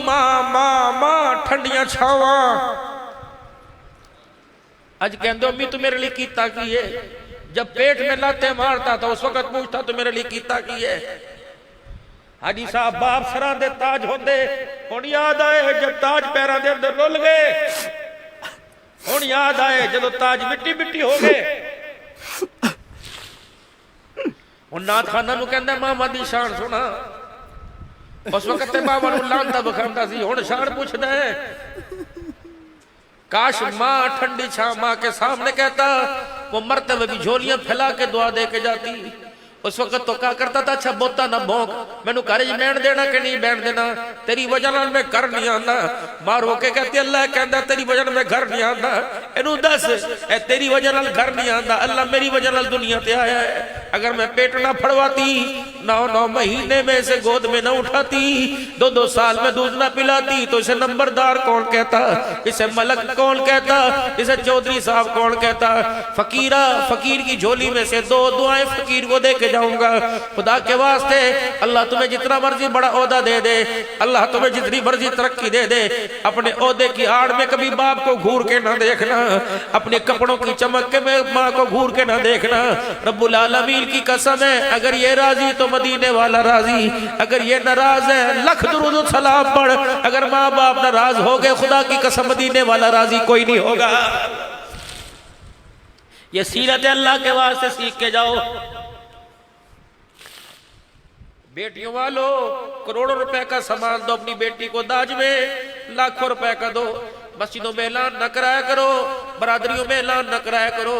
मां मां मां ठंडिया छावा। अज कहते अम्मी तू मेरे लिए कीता की है? जब पेट में लाते मारता था उस वक्त पूछता तू मेरे लिए कीता की है? हाजी साहब बाप सरा दे ताज होंदे हुण याद आए जब ताज पैरों के अंदर रुल गए। हुण याद आए जदों ताज मिट्टी मिट्टी हो गए। हुण नाथ खाना नूं कहंदा मामा दी शान सुना। उस वक्त ते बाबा नूं लांता बखांदा सी, हुण शान पुछदा है। काश माँ ठंडी छा माँ के सामने कहता वो मरते हुए भी झोलियां फैला के दुआ दे के जाती। उस वक्त तो क्या करता था, अच्छा बोता ना भोंक, मैनू घर बैठ देना कि नहीं बैठ देना, तेरी वजह नाल मैं घर नहीं आंदा। मां रो के कहती अल्लाह कहता तेरी वजह नाल मैं घर नहीं आंदा। इनू दस ए तेरी वजह नाल घर नहीं आंदा, अल्लाह मेरी वजह नाल दुनिया ते आया है। अगर मैं पेट ना फड़वाती, 9 महीने में इसे गोद में न उठाती, 2 साल में दूध ना पिलाती तो इसे नंबरदार कौन कहता, इसे मलक कौन कहता, इसे चौधरी साहब कौन कहता। फकीरा फकीर की झोली में से 2 दुआएं फकीर को दे के जाऊंगा। खुदा के वास्ते अल्लाह तुम्हें जितना मर्जी बड़ा ओहदा दे दे, अल्लाह तुम्हें जितनी मर्जी तरक्की दे दे, अपने ओहदे की आड़ में कभी बाप को घूर के ना देखना, अपने कपड़ों की चमक में माँ को घूर के ना देखना। रब्बुल आलमीन की कसम है अगर ये राजी तो मदीने वाला राजी, अगर ये नाराज है लख दुरूद सलाम पढ़। अगर माँ बाप नाराज हो गए खुदा की कसम मदीने वाला राजी कोई नहीं होगा। ये सीरत अल्लाह के वास्ते सीख के जाओ। बेटियों वालों करोड़ों रुपए का सामान दो अपनी बेटी को दाज में, लाखों रुपए का दो। मस्जिदों में ऐलान न कराया करो, बरादरियों में ऐलान न कराया करो।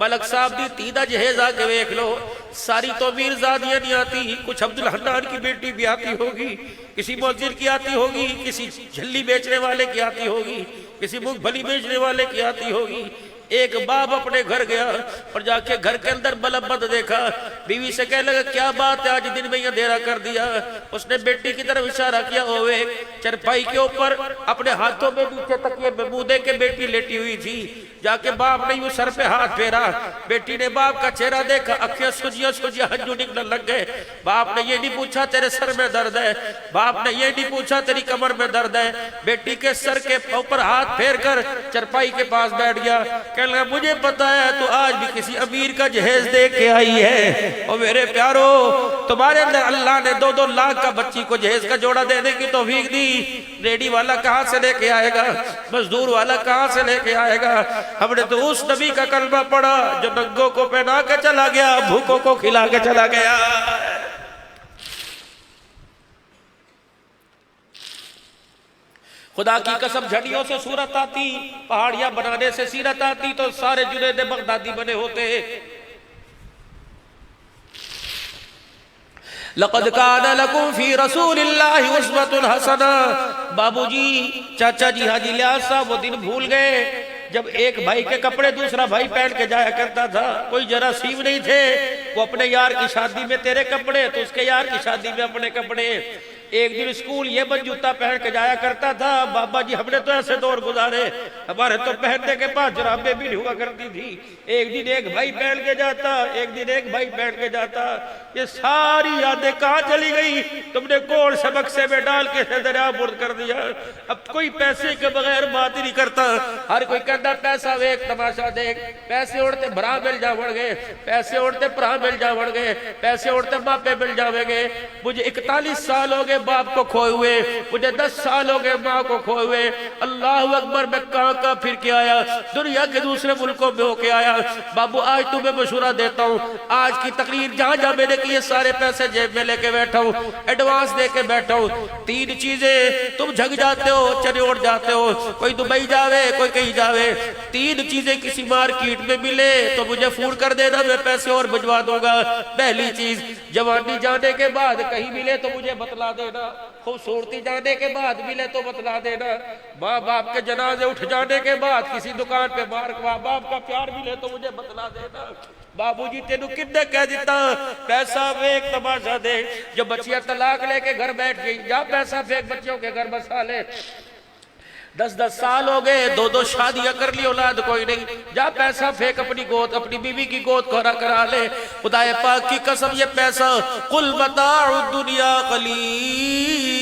मलक साहब दी तीदा जहेज आके देख लो, सारी तो मीरजादियां नहीं आती, कुछ अब्दुल हन्नान की बेटी भी आती होगी, किसी मस्जिद की आती होगी, किसी झल्ली बेचने वाले की आती होगी, किसी मूंगफली बेचने वाले की आती होगी। एक बाप अपने घर गया और जाके घर के अंदर बल्ब बंद देखा, बीवी से कहने लगा क्या बात है आज दिन में ये अंधेरा कर दिया। उसने बेटी की तरफ इशारा किया, ओवे चरपाई के ऊपर अपने हाथों में नीचे तकिए में मुंह दे के बेटी लेटी हुई थी। जाके बाप ने यूं सर पे हाथ फेरा, बेटी ने बाप का चेहरा देखा, अखियां सुजिया सुजिया हंजू निकलने लग गए। बाप ने ये नहीं पूछा तेरे सर में दर्द है, बाप ने ये नहीं पूछा तेरी कमर में दर्द है, बेटी के सर के ऊपर हाथ फेर कर चरपाई के पास बैठ गया। कहने लगा मुझे पता है तो आज भी किसी अमीर का जहेज दे के आई है। और मेरे प्यारो तुम्हारे अंदर अल्लाह ने 2-2 लाख का बच्ची को जहेज का जोड़ा देने की तौफीक दी। रेडी वाला कहाँ से लेके आएगा, मजदूर वाला कहाँ से लेके आएगा। हमने तो उस नबी का कलमा पढ़ा जो नंगों को पहना के चला गया, भूखों को खिला के चला गया। खुदा की कसम झड़ियों से सूरत आती, पहाड़ियां बनाने से सीरत आती तो सारे जुनैद बगदादी बने होते। लक़द काना लकुम फी रसूलिल्लाहि उस्वतुन हसना। बाबूजी चाचा जी हाजी लियाज साहब वो दिन भूल गए जब एक भाई के कपड़े दूसरा भाई पहन के जाया करता था। कोई जरासीम नहीं थे, वो अपने यार की शादी में तेरे कपड़े तो उसके यार की शादी में अपने कपड़े। एक दिन स्कूल ये बन जूता पहन के जाया करता था। बाबा जी हमने तो ऐसे दौर गुजारे, हमारे तो पहनने के पास जराबें भी नहीं हुआ करती थी। एक दिन एक भाई पहन के जाता, एक दिन एक भाई पहन के जाता। ये सारी यादें कहाँ चली गई? तुमने कौन सबक से में डाल के दरिया बुर्द कर दिया। अब कोई पैसे के बगैर बात ही नहीं करता। हर कोई कहता पैसा देख तमाशा देख, पैसे उड़ते भरा मिल जावड़ गए, पैसे उड़ते भरा मिल जावड़ गए, पैसे उड़ते मापे मिल जावेंगे। मुझे 41 साल हो गए बाप को खोए हुए, मुझे 10 साल हो गए माँ को खोए हुए। अल्लाह अकबर मैं कहाँ फिर के आया, दुनिया के दूसरे मुल्कों में होके आया। बाबू आज तुम्हें मशूरा देता हूँ, आज की तकरीर जहाँ जहाँ मेरे के ये सारे पैसे जेब में लेके बैठा हूँ, एडवांस दे के बैठा हूँ। 3 चीजें तुम झग जाते हो, चने उड़ जाते हो, कोई दुबई जावे कोई कहीं जावे। 3 चीजें किसी मार्केट में मिले तो मुझे फोन कर देना, मैं पैसे और भिजवा दूंगा। पहली चीज जवानी जाने के बाद कहीं मिले तो मुझे बतला देना, खूबसूरती जाने के बाद मिले तो बतला देना, माँ बाप के जनाजे उठ जाने के बाद किसी दुकान पे मार माँ बाप का प्यार मिले तो मुझे बतला देना। बाबूजी तेनू किन्ने कह दिता पैसा फेंक तमाशा देख। जो बच्चियां तलाक लेके घर बैठ गई, जा पैसा फेंक बच्चों के घर बसा ले। 10-10 साल हो गए, 2-2 शादियां कर ली, औलाद कोई नहीं, जा पैसा फेंक अपनी गोद, अपनी बीवी की गोद कोरा करा ले। खुदाए पाक की कसम ये पैसा कुल मताउ दुनिया कलील,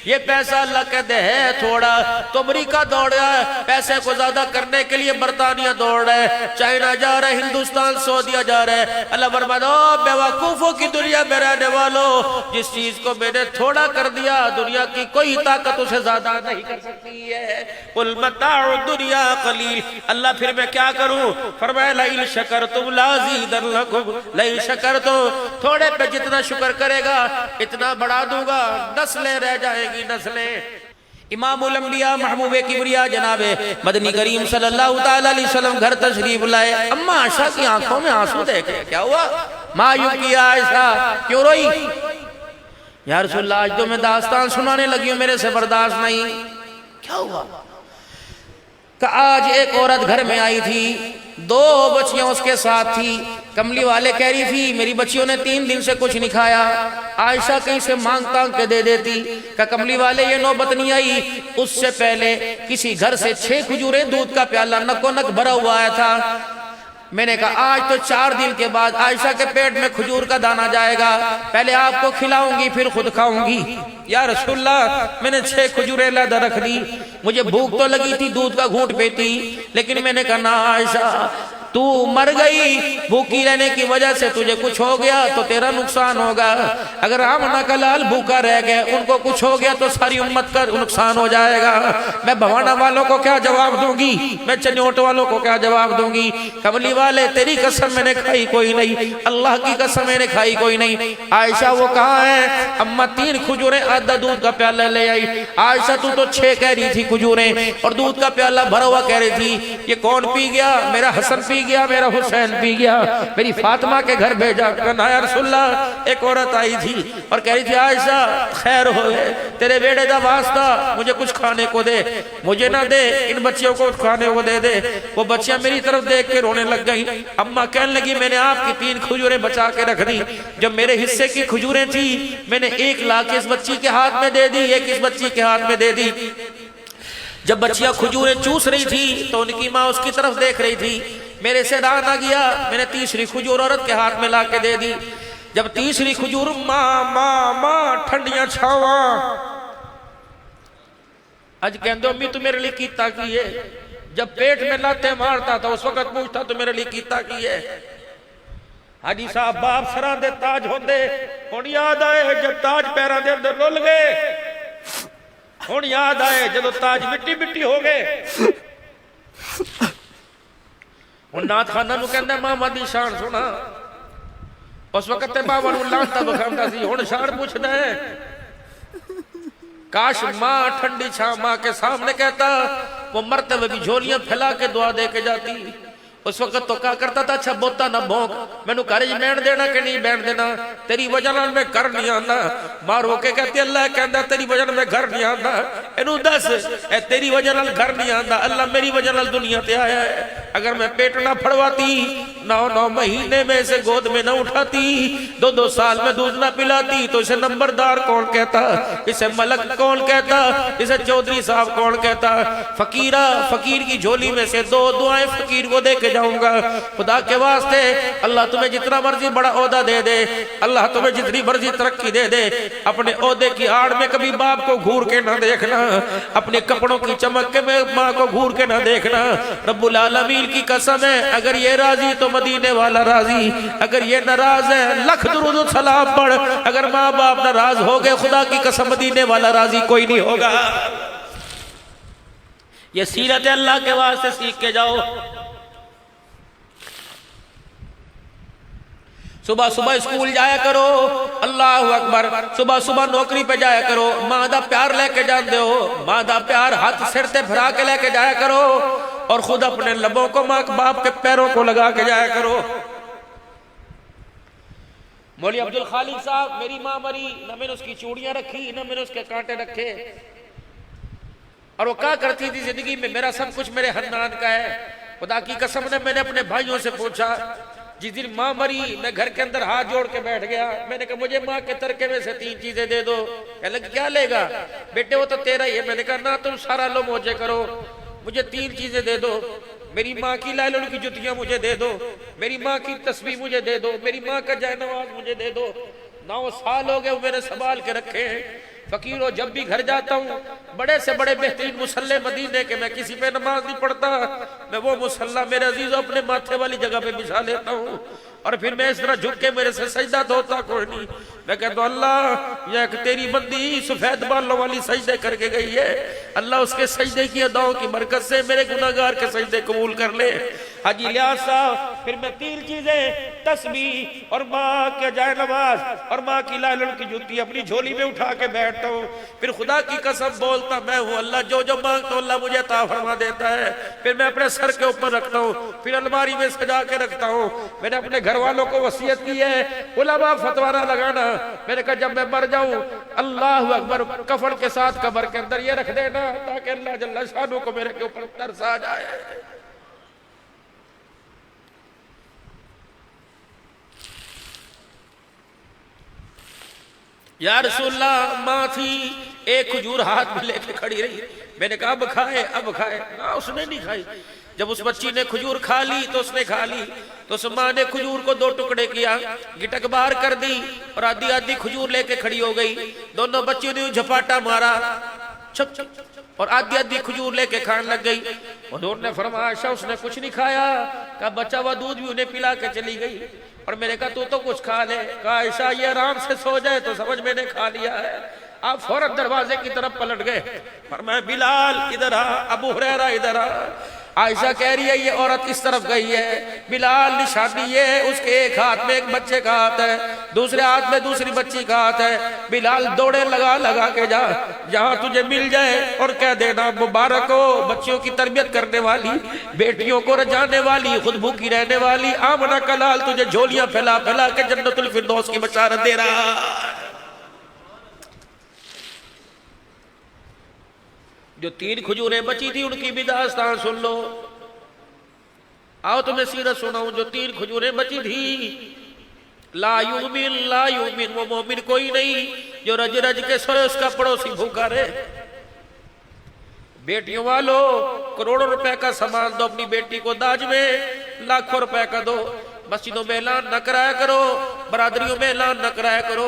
ये पैसा अल्लाह कहते है थोड़ा, तो अमरीका दौड़ रहा है पैसे को ज्यादा करने के लिए, बरतानिया दौड़ रहा है, चाइना जा रहा है, हिंदुस्तान सऊदीया जा रहा है। अल्लाह फरमाता है बेवकूफों की दुनिया में रहने वालों, जिस चीज को मैंने थोड़ा कर दिया दुनिया की कोई ताकत उसे ज्यादा नहीं कर सकती है। कुल मताउ दुनिया कलील, अल्लाह फिर मैं क्या करूं? फरमाया लइन शकरतुम लाज़ीदन्नकुम, लइन शकरतुम, थोड़े पे जितना शुक्र करेगा इतना बढ़ा दूंगा, नस्लें रह जाएगी नस्लें। इमामुल अंबिया महबूबे किबरिया जनाबे मदनी करीम सल्लल्लाहु तआला अलैहि वसल्लम घर तशरीफ लाए। अम्मा आयशा की आंखों में आंसू देखे क्या हुआ? मायूं किया आयशा, क्यों रोई? या रसूलल्लाह आज तो मैं दास्तान सुनाने लगी हूं, मेरे से बर्दाश्त नहीं। क्या हुआ? आज एक औरत घर में आई थी, 2 बच्चियां उसके साथ थी। कमली वाले कह रही थी मेरी बच्चियों ने 3 दिन से कुछ नहीं खाया। आयशा कहीं से मांग तांग के दे देती। का कमली वाले ये नौबत नहीं आई, उससे पहले किसी घर से 6 खजूरें दूध का प्याला नको नक भरा हुआ आया था। मैंने कहा आज तो 4 दिन के बाद आयशा के पेट में खजूर का दाना जाएगा, पहले आपको खिलाऊंगी फिर खुद खाऊंगी। या रसूलल्लाह मैंने 6 खजूरें लादा रख दी, मुझे भूख तो लगी थी, दूध का घूंट पीती, लेकिन मैंने कहा ना आयशा तू मर गई, भूखी रहने की वजह से तुझे कुछ हो गया तो तेरा नुकसान होगा। अगर आमना का लाल भूखा रह गए, उनको कुछ हो गया तो सारी उम्मत का नुकसान हो जाएगा। मैं भवाना वालों को क्या जवाब दूंगी, मैं चन्योट वालों को क्या जवाब दूंगी? कमली वाले तेरी कसम मैंने खाई कोई नहीं, अल्लाह की कसम मैंने खाई कोई नहीं। आयशा वो कहाँ है? अम्मा 3 खजूरें आधा दूध का प्याला ले आई। आयशा तू तो 6 कह रही थी खजूरें और दूध का प्याला भरा हुआ कह रही थी, ये कौन पी गया? मेरा हसन पी गया, मेरा हुसैन पी गया, मेरी फातिमा के घर भेजा। या रसूलल्लाह एक औरत आई थी और कह रही थी आयशा खैर हो गए, तेरे बेटे का वास्ता मुझे कुछ खाने को दे, मुझे ना दे इन बच्चियों को खाने को दे दे। वो बच्चियां मेरी तरफ देख के रोने लग गई। अम्मा कहने लगी मैंने आपकी 3 खजूरें बचा के रख दी, जब मेरे हिस्से की खजूरें थी मैंने 1 लाख इस बच्ची के हाथ में दे दी, 1 इस बच्ची के हाथ में दे दी। जब बच्चियां खजूरें चूस रही थी तो उनकी माँ उसकी तरफ देख रही थी, मेरे से रहा ना गया, मैंने 3री खजूर औरत के हाथ में ला के दे दी। जब 3री खजूर माँ माँ माँ ठंडियां छावा, अज कहते अम्मी तू मेरे लिए कीता की है? जब पेट में लाते मारता था उस वक्त पूछता तू मेरे लिए कीता की है? हाजी साहब बाप सरा दे ताज होंदे, हुण याद आए जब ताज पैरों के अंदर रुल गए, हुण याद आए जब ताज मिट्टी मिट्टी हो गए। नाथ खाना कहता मामा दी शान सुना, उस वक्त बाबा लानता बखांदा सी, हुण शान पूछदा है। काश माँ ठंडी छां माँ के सामने कहता, वो मरतबे भी झोलियां फैला के दुआ दे के जाती। उस वक्त तो क्या करता था, अच्छा बोता ना भोंक, मैनू घर च बैठ देना कि नहीं बैठ देना, तेरी वजह नाल मैं घर नहीं आंदा। मां रो के कहती अल्लाह कहता तेरी वजह नाल मैं घर नहीं आंदा, इनू दस ए तेरी वजह नाल घर नहीं आंदा, अल्लाह मेरी वजह नाल दुनिया ते आया है। अगर मैं पेट ना फड़वाती, 9 महीने में इसे गोद में न उठाती, 2 साल में दूध ना पिलाती, तो इसे नंबरदार कौन कहता, इसे मलक कौन कहता, इसे चौधरी साहब कौन कहता? फकीरा, फकीर की झोली में से 2 दुआएं फकीर को दे के जाऊंगा। खुदा के वास्ते अल्लाह तुम्हें जितना मर्जी बड़ा ओहदा दे दे, अल्लाह तुम्हें जितनी मर्जी तरक्की दे दे, अपने ओहदे की आड़ में कभी बाप को घूर के ना देखना, अपने कपड़ों की चमक के में माँ को घूर के ना देखना। रब्बुल आलमीन की कसम है, अगर ये राजी तो मदीने वाला राजी, अगर ये नाराज है लख दुरूद सलाम पढ़। अगर माँ बाप नाराज हो गए खुदा की कसम मदीने वाला राजी कोई नहीं होगा। ये सीरत अल्लाह के वास्ते सीख के जाओ। सुबह सुबह स्कूल जाया करो, अल्लाह अकबर, सुबह सुबह नौकरी पे जाया करो, मां दा प्यार लेके जाते हो, मां दा प्यार हाथ सिर ते फिरा के लेके जाया करो, और खुद अपने लबों को मां बाप के पैरों को लगा के जाया करो। मौलवी अब्दुल खालिक साहब, मेरी मां मरी, न मैंने उसकी चूड़ियां रखी, न मैंने उसके कांटे रखे, और वो क्या करती थी जिंदगी में, मेरा सब कुछ मेरे हन्नान का है। खुदा की कसम ने मैंने अपने भाइयों से पूछा, जिस दिन माँ मरी मैं घर के अंदर हाथ जोड़ के बैठ गया, मैंने कहा मुझे माँ के तरके में से 3 चीजें दे दो। कह लगे क्या लेगा बेटे, वो तो तेरा ही है। मैंने कहा ना तुम सारा लो मौजे करो, मुझे 3 चीजें दे दो। मेरी माँ की लाइलों की जुतियां मुझे दे दो, मेरी माँ की तस्बीह मुझे दे दो, मेरी माँ का जयनवाज मुझे दे दो। 9 साल हो गए मैंने संभाल के रखे हैं। फकीरों, जब भी घर जाता हूँ बड़े से बड़े बेहतरीन मुसल्ले मदीने के, मैं किसी पे नमाज नहीं पढ़ता, मैं वो मुसल्ला मेरे अजीजों अपने माथे वाली जगह पे बिछा लेता हूँ और फिर मैं इस तरह झुक के मेरे से सजदा तो होता कोई नहीं। मैं कहता हूँ अल्लाह, यह तेरी बंदी सफेद बालों वाली सजदे करके गई है, अल्लाह उसके सजदे की अदाओं की बरकत से मेरे गुनाहगार के सजदे कबूल कर ले। हाजी लियाज साहब, फिर मैं 3 चीजें, तस्बीह और माँ के जाए नमाज और माँ की लालन की जूती अपनी झोली में उठा के बैठता हूँ। फिर खुदा की कसम बोलता मैं हूँ अल्लाह, जो जो मांगता हूँ अल्लाह मुझे अता फरमा देता है। फिर मैं अपने सर के ऊपर रखता हूँ, फिर अलमारी में सजा के रखता हूँ। मैंने अपने घर वालों को वसीयत की है, उलमा फतवा ना लगाना। मैंने कहा जब मैं मर जाऊं अल्लाह अकबर, कफन के साथ कब्र के अंदर ये रख देना ताकि अल्लाह जल्ला शानू को मेरे के ऊपर तरस आ जाए। या रसूलल्लाह, माँ थी, एक खजूर हाथ में लेके खड़ी रही। मैंने कहा अब खाए, अब खाए ना, उसने नहीं खाई। जब उस बच्ची ने खजूर खा ली तो उसने खा ली, तो उस माँ ने खजूर को 2 टुकड़े किया, गिटक बाहर कर दी और आधी आधी खजूर लेके खड़ी हो गई। दोनों बच्चियों ने झपाटा मारा छप छप और आधी आधी खजूर लेके खाने लग गई। उन्होंने फरमाया आयशा उसने कुछ नहीं खाया, कहा बचा हुआ दूध भी उन्हें पिला के चली गई। और मैंने कहा तू तो कुछ खा ले, कहा आयशा ये आराम से सो जाए तो समझ मैंने खा लिया है। आप फौरन दरवाजे की तरफ पलट गए, फरमाया बिलाल इधर आ, अबू हुरैरा इधर आ। आयशा कह रही है ये औरत इस तरफ गई है, बिलाल निशानी ये है, उसके एक हाथ में एक बच्चे का हाथ है, दूसरे हाथ में दूसरी बच्ची का हाथ है। बिलाल दौड़े लगा लगा के जा, जहां तुझे मिल जाए और कह देना मुबारक हो बच्चियों की तरबियत करने वाली, बेटियों को रजाने वाली, खुद भूखी रहने वाली आमना का लाल तुझे झोलियां फैला फैला के जन्नतुल फिरदौस की बशारत दे रहा। जो 3 खजूरें बची थी उनकी भी दास्तान सुन लो। आओ तुम्हें सीरत सुनाऊं। जो 3 खजूरें बची थी, ला यूमिन, वो मोमिन कोई नहीं जो रज रज के सोए उसका पड़ोसी भूखा रहे। बेटियों वालों, करोड़ों रुपए का सामान दो अपनी बेटी को दाज में, लाखों रुपए का दो। मस्जिदों में ऐलान न कराया करो, बरादरियों में ऐलान न कराया करो।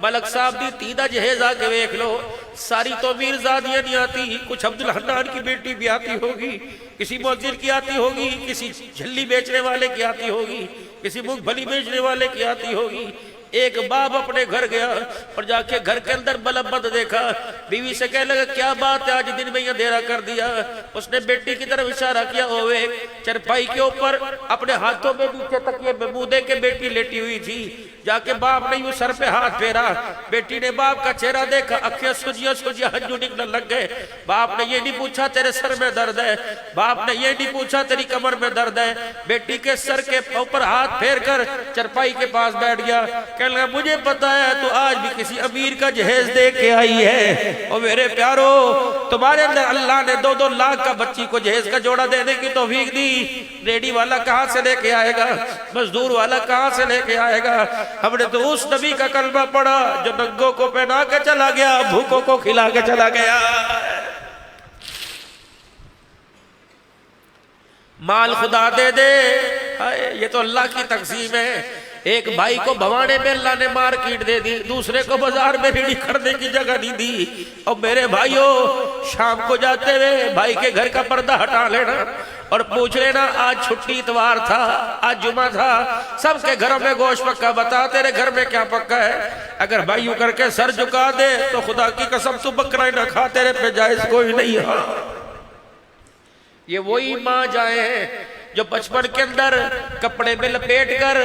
मलक साहब दी तीदा जहेज आके देख लो, सारी तो मीरजादियां नहीं आती, कुछ अब्दुल हन्नान की बेटी भी आती होगी, किसी मुअज्जिन की आती होगी, किसी झल्ली बेचने वाले की आती होगी, किसी मूंगफली बेचने वाले की आती होगी। एक बाप अपने घर गया और जाके घर के अंदर बल्ब बंद देखा, बीवी से कहने लगा क्या बात है आज दिन में अंधेरा कर दिया। उसने बेटी की तरफ इशारा किया, ओए चरपाई के ऊपर अपने हाथों में नीचे तकिए में मुंह दे के बेटी लेटी हुई थी। जाके बाप ने यूं सर पे हाथ फेरा, बेटी ने बाप का चेहरा देखा, अखियां सुजिया सुजिया हंजू निकलने लग गए। बाप ने ये नहीं पूछा तेरे सर में दर्द है, बाप ने ये नहीं पूछा तेरी कमर में दर्द है, बेटी के सर के ऊपर हाथ फेर कर चरपाई के पास बैठ गया। कहने लगा मुझे पता है तो आज भी किसी अमीर का जहेज दे के आई है। और मेरे प्यारो, तुम्हारे अंदर अल्लाह ने 2-2 लाख का बच्ची को जहेज का जोड़ा देने की तौफीक दी। रेडी वाला कहाँ से लेके आएगा, मजदूर वाला कहाँ से लेके आएगा। हमने तो उस नबी का कलमा पढ़ा जो नंगों को पहना के चला गया, भूखों को खिला के चला गया। माल खुदा दे दे, ये तो अल्लाह की तकसीम है। एक भाई को भवाने में अल्लाह ने मार्केट दे दी, दूसरे को बाजार में रेडी करने की जगह नहीं दी। और मेरे भाइयों, शाम को जाते हुए भाई के घर का पर्दा हटा लेना और पूछ लेना आज छुट्टी इतवार था, आज जुमा था, सबके घरों में गोश्त पक्का, बता तेरे घर में क्या पक्का है। अगर भाई यूं करके सर झुका दे तो खुदा की कसम तू बकरा ही ना खा, तेरे पे जायज कोई नहीं है। ये वही माँ जाए हैं जो बचपन के अंदर कपड़े में लपेट कर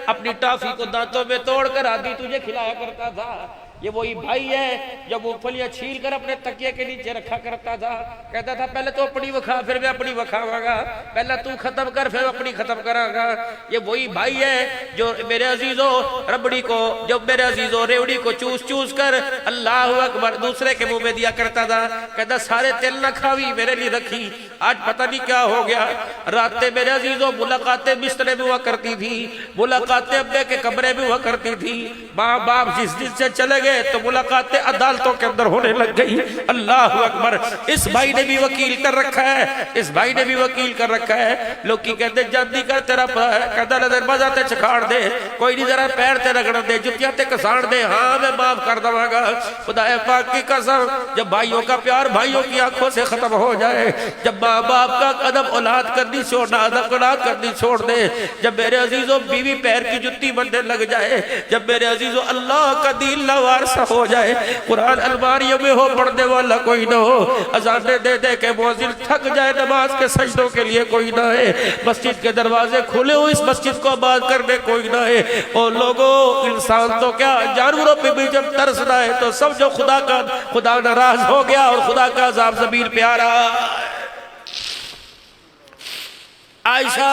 अपनी टॉफी को दांतों में तोड़कर आदि तुझे खिलाया करता था। ये वही भाई है जब मूंगफलियां छील कर अपने तकिए के नीचे रखा करता था, कहता था पहले तो अपनी वखा फिर मैं अपनी वखावागा, पहले तू खत्म कर फिर अपनी खत्म करागा। ये वही भाई है जो मेरे अजीजों रबड़ी को, जब मेरे अजीजों रेवड़ी को चूस चूस कर अल्लाह अकबर दूसरे के मुंह में दिया करता था। कहता सारे तेल न खावी मेरे लिए रखी, आज पता नहीं क्या हो गया। रातें मेरे अजीजों मुलाकातें बिस्तरे में हुआ करती थी, मुलाकातें अब्बे के कमरे में हुआ करती थी। माँ बाप जिस दिन से चले गए तो मुलाकातें अदालतों के अंदर होने लग गई। अल्लाह अकबर। इस भाई ने भी वकील कर रखा है, इस भाई ने भी वकील कर रखा है। लोग की कहते जल्दी कर, तेरा कहता दरवाजा ते चखाड़ दे, कोई नहीं जरा पैर ते रगड़ दे, जुतियां ते कसाड़ दे, हाँ मैं माफ कर दूंगा। खुदा पाक की कसम, जब भाइयों का प्यार भाइयों की आंखों से खत्म हो जाए, जब माँ बाप का कदम औलाद करनी छोड़ना, औलाद करनी छोड़ दे, जब मेरे अजीजों बीवी पैर की जुत्ती बनने लग जाए, जब मेरे अजीजों अल्लाह का दिल लवारसा हो जाए, कुरान अलमारियों में हो पढ़ने वाला कोई ना हो, अज़ाने दे दे के मुअज्जिन थक जाए, नमाज के सजदों के लिए कोई ना है, मस्जिद के दरवाजे खुले हो इस मस्जिद को आबाद करने कोई ना है। और लोगों, इंसान तो क्या जानवरों पे भी जब तरसना है तो समझो खुदा नाराज हो गया और खुदा का अज़ाब ज़मीन पे आ रहा है। आयशा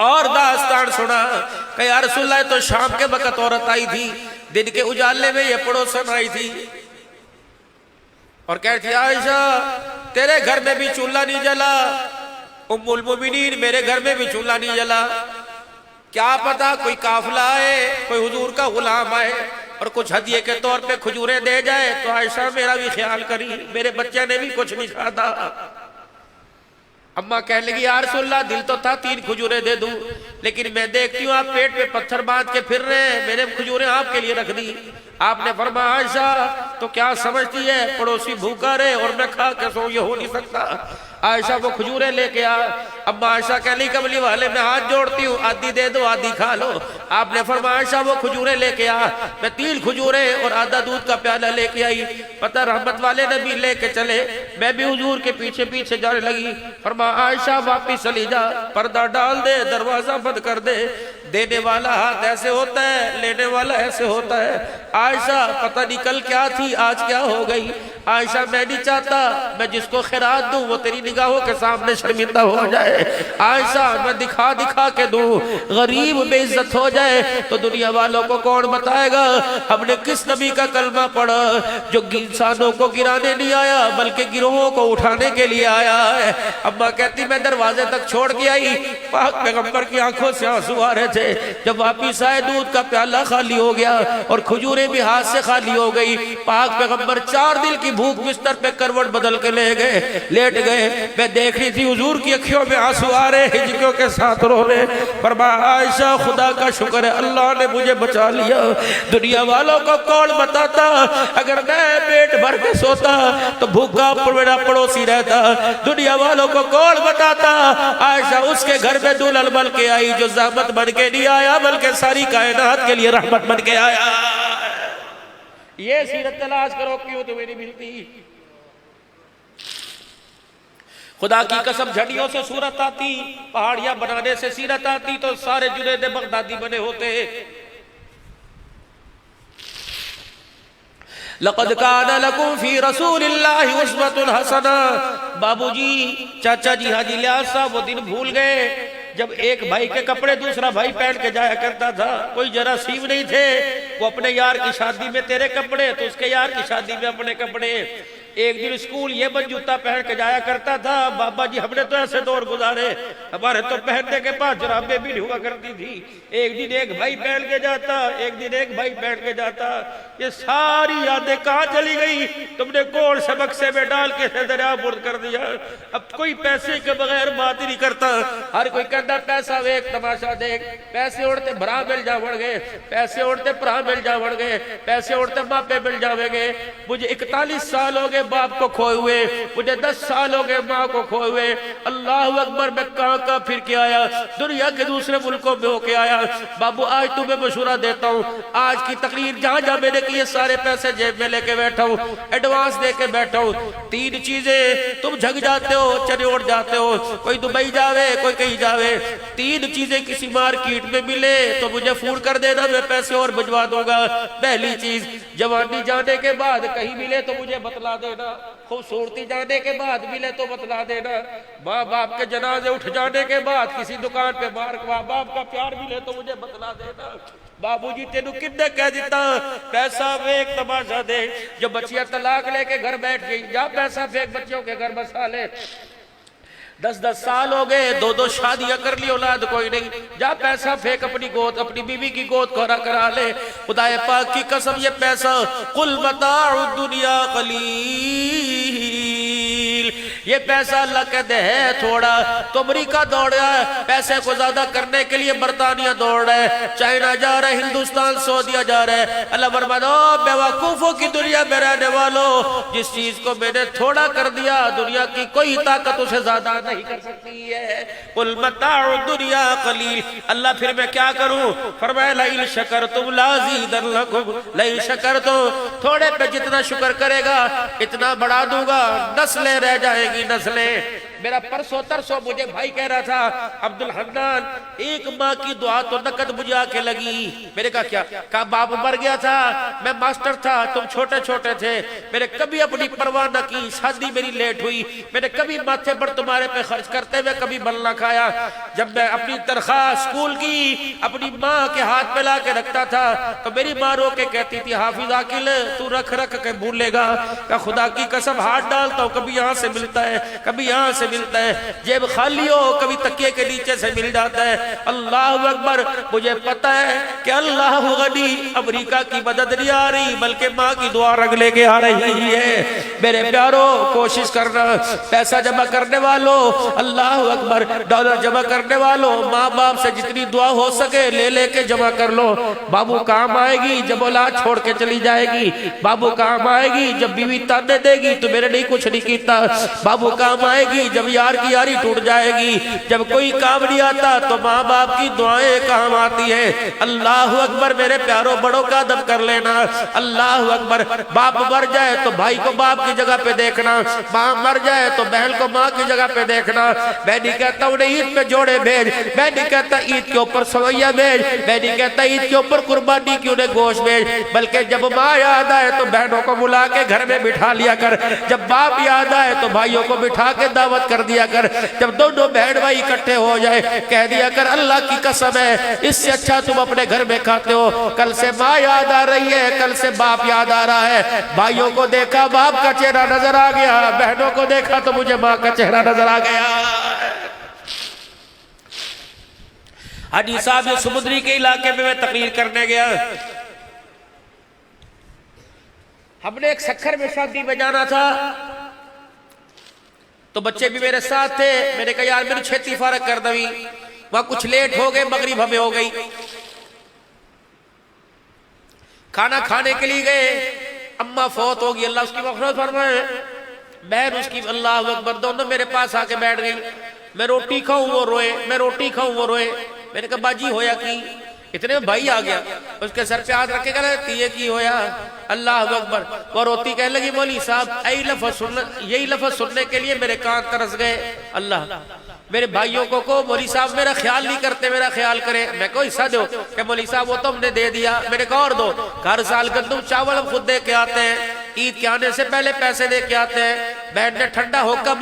और दास्तान सुना कि या रसूलल्लाह, तो शाम के वक्त औरत आई थी, दिन के उजाले में ये पड़ोसन आई थी और कहती आयशा तेरे घर में भी चूल्हा नहीं जला, उम्मुल मोमिनीन मेरे घर में भी चूल्हा नहीं जला, क्या पता कोई काफिला आए, कोई हुजूर का गुलाम आए और कुछ हदिये के तौर पे खजूरें दे जाए तो आयशा मेरा भी ख्याल करी, मेरे बच्चे ने भी कुछ नहीं खाता। अम्मा कहने लगी या रसूलल्लाह, दिल तो था 3 खजूरें दे दूं, लेकिन मैं देखती हूँ आप पेट पे पत्थर बांध के फिर रहे हैं, मैंने खजूरें आपके लिए रख दी। आपने फरमाया आयशा तो क्या समझती है, पड़ोसी भूखा रहे और मैं खा के सो, ये हो नहीं सकता। आयशा वो खजूरें लेके आ। अम्मा आयशा कहली कमली वाले मैं हाथ जोड़ती हूँ, आधी दे दो आधी खा लो। आपने फरमाया आयशा वो खजूरें लेके आ। मैं 3 खजूरें और आधा दूध का प्याला लेके आई। पता रहमत वाले नबी लेके चले, मैं भी हुजूर के पीछे पीछे जाने लगी। फरमाया आयशा वापिस चली जा, पर्दा डाल दे, दरवाजा बंद कर दे, देने वाला हाथ ऐसे होता है, लेने वाला ऐसे होता है। आयशा पता नहीं कल क्या थी आज क्या हो गई। आयशा मैं नहीं चाहता मैं जिसको खैरात दूं वो तेरी निगाहों के सामने शर्मिंदा हो जाए। आयशा मैं दिखा दिखा के दूं, गरीब बेइज्जत हो जाए तो दुनिया वालों को कौन बताएगा हमने किस नबी का कलमा पढ़ा जो इंसानों को गिराने नहीं आया बल्कि गिरोहों को उठाने के लिए आया है। अम्मा कहती मैं दरवाजे तक छोड़ के आई, पाक पैगंबर की आंखों से आंसू आ रहे थे। जब वापिस आए दूध का प्याला खाली हो गया और खजूरें भी हाथ से खाली हो गई। पाक पैगंबर 4 दिन की भूख बिस्तर पे करवट बदल के ले गए, लेट गए। मैं देख रही थी हुजूर की अखियों में आंसू आ रहे, हिजकियों के साथ रो रहे। पर आयशा खुदा का शुक्र है अल्लाह ने मुझे बचा लिया। दुनिया वालों को कौन बताता अगर मैं पेट भर के सोता तो भूखा मेरा पड़ोसी रहता। दुनिया वालों को कौन बताता आयशा उसके घर में दुल्हन बन के आई जो ज़हमत बन के नहीं आया बल्कि सारी कायनात के लिए रहमत बन के आया। ये सीरत तलाश करो क्यों तुम्हें नहीं मिलती। खुदा की कसम झड़ियों से सूरत आती, पहाड़ियां बनाने से सीरत आती तो सारे जुनैद बगदादी बने होते। लक़द कान लकुम फी रसूलिल्लाहि उस्वतुन हसना। बाबूजी, चाचा जी हाजी लियाज़ साहब वो दिन भूल गए जब एक भाई के कपड़े दूसरा भाई पहन के जाया करता था। कोई जरासीम नहीं थे, वो अपने यार की शादी में तेरे कपड़े तो उसके यार की शादी में अपने कपड़े। एक दिन स्कूल ये बन जूता पहन के जाया करता था। बाबा जी हमने तो ऐसे दौर गुजारे, हमारे तो पहनने के पास जराबे भी नहीं हुआ करती थी। एक दिन एक भाई पहन के जाता, एक दिन एक भाई पहन के जाता। ये सारी यादें कहाँ चली गई? तुमने कौन से बक्से में डाल के दरियाबुर्द कर दिया। अब कोई पैसे के बगैर बात ही नहीं करता। हर कोई कहता पैसा देख तमाशा देख। पैसे उड़ते भरा मिल जावड़ गए, पैसे उड़ते भरा मिल जावड़ गए, पैसे उड़ते मापे मिल जावेंगे। मुझे 41 साल हो गए बाप को खोए हुए, मुझे 10 साल हो गए माँ को खोए हुए। अल्लाह अकबर, मैं कहाँ फिर के आया, दुनिया के दूसरे मुल्कों में होके आया। बाबू आज तुम्हें मशूरा देता हूँ, आज की तकरीर जहाँ जहाँ मैंने किए सारे पैसे जेब में लेके बैठा हूँ, एडवांस दे के बैठा हूँ। 3 चीजें तुम झग जाते हो, चने उड़ जाते हो, कोई दुबई जावे कोई कहीं जावे। 3 चीजें किसी मार्केट में मिले तो मुझे फोन कर देना, मैं पैसे और भिजवा दूंगा। पहली चीज, जवानी जाने के बाद कहीं मिले तो मुझे बतला देना, खूबसूरती जाने के बाद मिले तो बतला देना, माँ बाप के जनाजे उठ जाने के बाद किसी दुकान पे माँ बाप का प्यार मिले तो मुझे बतला देना। बाबूजी तेनू किन्ने कह दिता पैसा फेंक तमाशा दे। जब बच्चियां तलाक लेके घर बैठ गई, जा पैसा फेंक बच्चियों के घर बसा ले। 10-10 साल हो गए, 2-2 शादियां कर ली, औलाद कोई नहीं। जा पैसा फेंक अपनी गोद, अपनी बीवी की गोद कोरा करा ले। खुदाए पाक की कसम ये पैसा, कुल बताओ दुनिया कलील, ये पैसा अल्लाह कहते है थोड़ा। तो अमरीका दौड़ रहा है पैसे को ज्यादा करने के लिए, बरतानिया दौड़ रहा है, चाइना जा रहा है, हिंदुस्तान सऊदीया जा रहा है। अल्लाह फरमाता बेवकूफों की दुनिया में रहने वालों, जिस चीज को मैंने थोड़ा कर दिया, दुनिया की कोई ताकत उसे ज्यादा नहीं कर सकती है। कुल मताउ दुनिया कलील। अल्लाह फिर मैं क्या करूं? फरमाया लइन शकरतुम लाज़ीदन्नकुम, लइन शकरतुम, थोड़े पे जितना शुक्र करेगा इतना बढ़ा दूंगा। नस्लें रह जाएगी, नस्लें। मेरा परसों तरसों मुझे भाई कह रहा था, अब्दुल हन्नान एक माँ की दुआ तो नकद मुझे आके लगी। मेरे कहा क्या? कहा बाप मर गया था, मैं मास्टर था, तुम छोटे छोटे थे, मैंने कभी अपनी परवाह न की, शादी मेरी लेट हुई, मैंने कभी माथे पर तुम्हारे पे खर्च करते हुए कभी बल ना खाया। जब मैं अपनी तनख्वाह स्कूल की अपनी माँ के हाथ पे ला के रखता था तो मेरी माँ रो के कहती थी, हाफिज आकिल तू रख रख के भूलेगा। का खुदा की कसम हाथ डालता हूँ, कभी यहाँ से मिलता है, कभी यहाँ से मिलता है, जेब खाली हो कभी तकिए के नीचे से मिल जाता है। अल्लाह अकबर। मुझे पता है कि अल्लाह गनी, अमेरिका की मदद नहीं आ रही बल्कि माँ की दुआ रंग लेके आ रही है। मेरे प्यारो कोशिश करना, पैसा जमा करने वालों, अल्लाह अकबर, डॉलर जमा करने वालों, माँ बाप से जितनी दुआ हो सके ले लेके जमा कर लो। बाबू काम आएगी जब औलाद छोड़ के चली जाएगी, बाबू काम आएगी जब बीवी ताने देगी तो मेरे नहीं कुछ नहीं कीता, बाबू काम आएगी जब यार की यारी टूट जाएगी, जब कोई काम नहीं आता तो माँ बाप की दुआएं काम आती है। अल्लाह अकबर। मेरे प्यारों बड़ों का अदब कर लेना। अल्लाह अकबर। बाप मर जाए तो भाई को बाप की जगह पे देखना, माँ मर जाए तो बहन को माँ की जगह पे देखना। मैं नहीं कहता उन्हें ईद पे जोड़े भेज, मैं नहीं कहता ईद के ऊपर सवैया भेज, मैं नहीं कहता ईद के ऊपर कुर्बानी की उन्हें गोश्त भेज, बल्कि जब माँ याद आए तो बहनों को बुला के घर में बिठा लिया कर, जब बाप याद आए तो भाइयों को बिठा के दावत कर दिया कर, जब दोनों बहन भाई इकट्ठे हो जाए कह दिया कर अल्लाह की कसम है इससे अच्छा तुम अपने घर में खाते हो। कल से माँ याद आ रही है, कल से बाप याद आ रहा है, भाइयों को देखा बाप का चेहरा नजर आ गया, बहनों को देखा तो मुझे माँ का चेहरा नजर आ गया। हाजी साहब जो समुद्री के इलाके में मैं तकरीर करने गया, हमने एक सखर में शादी में जाना था तो बच्चे भी मेरे साथ थे। मैंने कहा यार मेरी छेती फारक कर दवी, वहां कुछ लेट हो गए, मगरिब हमें हो गई। खाना खाने के लिए गए, अम्मा फौत होगी, अल्लाह उसकी मग़फ़िरत फरमाए, बहन उसकी अल्लाह अकबर, दोनों मेरे पास आके बैठ गई। मैं रोटी खाऊं वो रोए, मैं रोटी खाऊं वो रोए। मैंने कहा बाजी होया की? इतने में भाई आ गया, उसके सर पे हाथ रखे कहते की होया? अल्लाह अकबर। वो रोती कहने लगी मौली साहब यही लफ्ज़ सुनने के लिए मेरे कान तरस गए। अल्लाह, मेरे भाइयों को मौली साहब मेरा ख्याल नहीं करते, मेरा ख्याल करे, मैं को हिस्सा दो। कि मौली साहब वो तो हमने दे दिया। मैंने कहा और दो। हर साल गंदम चावल हम खुद दे के आते हैं, ईद के आने से पहले पैसे दे के आते हैं। बहन ने ठंडा होकर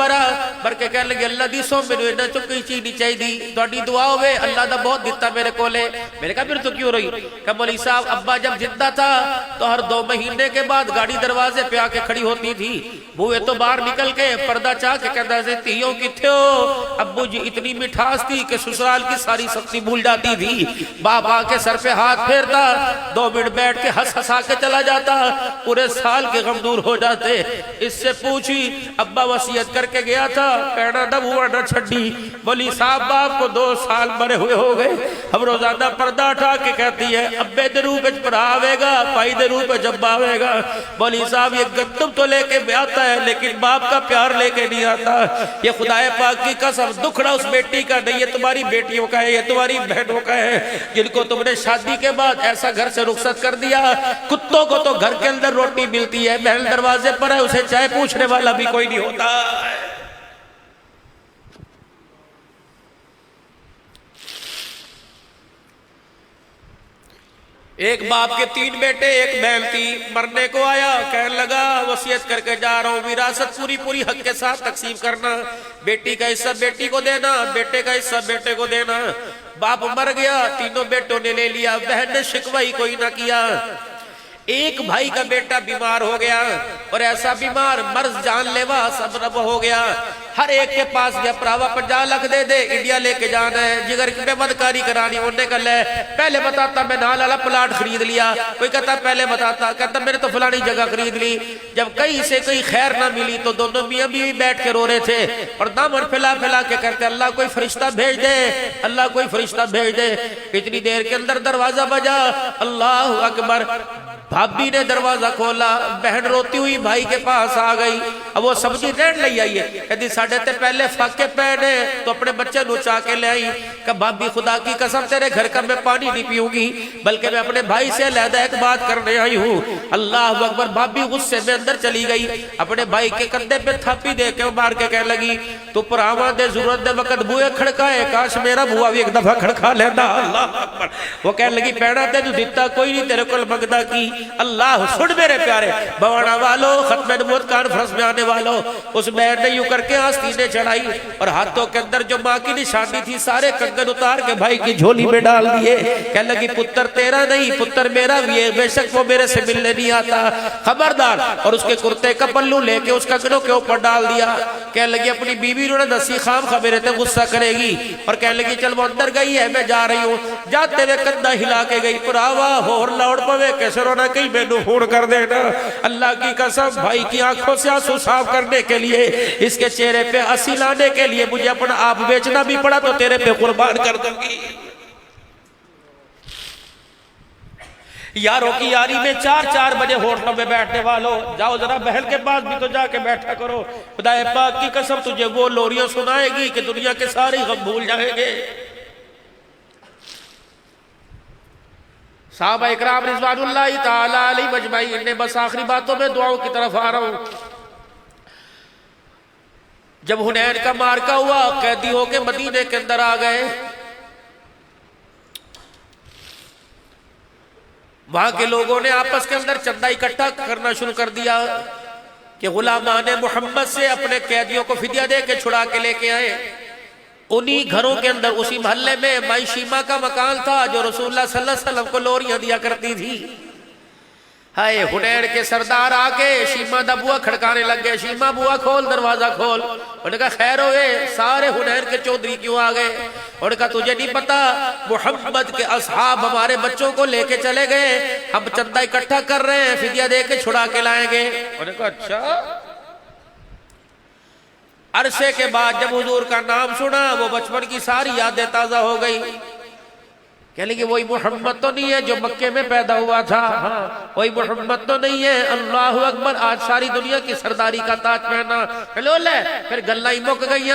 भर के कहने लगे अल्लाह दी सो मेनू इन्ना चो कोई चीज नहीं चाहिए, थोड़ी दुआ होवे, अल्लाह दा बहुत दिता मेरे कोले। मैंने कहा फिर तो क्यों रही? कहा मौली साहब अब्बा जब जिंदा था तो हर 2 महीने के बाद गाड़ी दरवाजे पे आके खड़ी होती थी, बुए तो बाहर निकल के पर्दा चाह के कहता से तियों किथे हो? अब्बू जी इतनी मिठास थी कि ससुराल की सारी सब्जी भूल जाती थी। बाप आके सर पे हाथ फेरता, 2 मिनट बैठ के हंस हंसा के चला जाता, पूरे साल के गम दूर हो जाते। इससे पूछी अब्बा वसीयत करके गया था, कहना न बुआ न छड्डी। बोली साहब बाप को 2 साल मरे हुए हो गए, हम रोजाना पर्दा उठा के कहती है अब्बे दे रूप में भरा आवेगा, भाई दे रूप में जब्बा आवेगा। बोली साहब ये गंदम तो लेके आता है लेकिन बाप का प्यार लेके नहीं आता। ये खुदाए पाक की कसम दुखड़ा उस बेटी का नहीं, ये तुम्हारी बेटियों का है, ये तुम्हारी बहनों का है, जिनको तुमने शादी के बाद ऐसा घर से रुखसत कर दिया। कुत्तों को तो घर के अंदर रोटी मिलती है, महल दरवाजे पर है, उसे चाय पूछने वाला भी कोई नहीं होता। एक बाप के 3 बेटे, एक बहन थी। मरने को आया, कहने लगा वसीयत करके जा रहा हूँ, विरासत पूरी पूरी हक के साथ तकसीम करना, बेटी का हिस्सा बेटी को देना, बेटे का हिस्सा बेटे को देना। बाप मर गया, 3 बेटों ने ले लिया, बहन ने शिकवा ही कोई ना किया। एक भाई का बेटा बीमार हो गया और ऐसा बीमार मर्ज जानलेवा सबब हो गया। हर एक के पास गया, भरावा 50 लाख दे दे, इंडिया लेके जाना है, जिगर की बेबदकारी करानी। उन्हें कल है पहले बताता मैं नाल वाला प्लाट खरीद लिया, कोई कहता पहले बताता, कहता मैंने तो फलानी जगह खरीद ली। जब कहीं से कहीं खैर ना मिली तो दोनों मियां बीवी बैठ के रो रहे थे और दामन फैला फैला के कहते अल्लाह कोई फरिश्ता भेज दे, अल्लाह कोई फरिश्ता भेज दे। इतनी देर के अंदर दरवाजा बजा, अल्लाह अकबर। भाभी ने दरवाजा खोला, बहन रोती हुई भाई के पास आ गई। अब वो सब्जी रेड ले आई है, कहती साढ़े ते पहले फाके पैने तो अपने बच्चे नुचा के ले आई। कि भाभी खुदा की कसम तेरे घर का मैं पानी नहीं पीऊंगी, बल्कि मैं अपने भाई से अलहदा एक बात करने आई हूँ। अल्लाह अकबर। भाभी गुस्से में अंदर चली गई, अपने भाई के कंधे पे थापी दे के मार के कहने लगी तू भरावां दे जरूरत दे वक्त बुए खड़काए, काश मेरा बुआ भी एक दफा खड़का लेता। अल्लाह अकबर। वो कहने लगी पैना तेनू दिता कोई नहीं, तेरे को मंगदा की। अल्लाह सुन मेरे प्यारे बवाना वालों, खत्म नबूवत कॉन्फ्रेंस में आने वालों, उस बहन ने यूं करके आस्तीनें चढ़ाई और हाथों के अंदर जो माँ की निशानी थी सारे कंगन उतार के भाई की झोली में डाल दिए। कहने लगी पुत्र तेरा नहीं, पुत्र मेरा भी है, बेशक वो मेरे से मिलने नहीं आता, खबरदार। और उसके कुर्ते का पल्लू लेके उस कंगनों के ऊपर डाल दिया। कहने लगी अपनी बीवी ने दसी खाम खबरे थे गुस्सा करेगी, और कहने लगी चल वो अंदर गई है मैं जा रही हूँ। जाते हुए कंधा हिला के गई, पुरावा होर लौट पवे कैसे रोना कहीं मैनू फोन कर देना। अल्लाह की कसम भाई की आंखों से आंसू साफ करने के लिए, इसके चेहरे पे हंसी लाने के लिए मुझे अपना आप बेचना भी पड़ा तो तेरे पे कुर्बान कर दूंगी। यारों की यारी में 4-4 बजे होटलों में बैठने वालों, जाओ जरा बहन के पास भी तो जाके बैठा करो। खुदाए पाक की कसम तुझे वो लोरियां सुनाएगी कि दुनिया के सारे गम भूल जाएंगे। साहबा इकराम रिज़वानुल्लाहि ताला अलैहिम अजमईन ने बस आखिरी बातों में दुआओं की तरफ आ रहा हूं। जब हुनैन का मार्का हुआ, कैदी होके मदीने के अंदर आ गए, वहां के लोगों ने आपस के अंदर चंदा इकट्ठा करना शुरू कर दिया कि गुलामान मोहम्मद से अपने कैदियों को फिदिया दे के छुड़ा के लेके आए। उन्हीं घरों के अंदर उसी मोहल्ले में माई शीमा का मकान था जो रसूलुल्लाह सल्लल्लाहु अलैहि वसल्लम को लोरियां दिया करती थी। हाय हुनैन के सरदार आके शीमा दा बुआ खड़काने लग गए, शीमा बुआ खोल दरवाजा खोल। उन्होंने कहा खैर होए, सारे हुनैन के चौधरी क्यों आ गए? उन्होंने कहा तुझे नहीं पता मोहम्मद के असहाब हमारे बच्चों को लेके चले गए, हम चंदा इकट्ठा कर रहे हैं, फिदिया दे के छुड़ा के लाएंगे। उन्होंने कहा अच्छा। अरसे के बाद जब हुजूर का नाम सुना, वो बचपन की सारी यादें ताजा हो गई। कह लगे वही मोहम्मद तो नहीं है जो मक्के में पैदा हुआ था, हाँ वही मोहम्मद तो नहीं है। अल्लाह अकबर। आज सारी दुनिया की सरदारी का ताज पहना, हेलो ले फिर गल्ला ही मुक गई,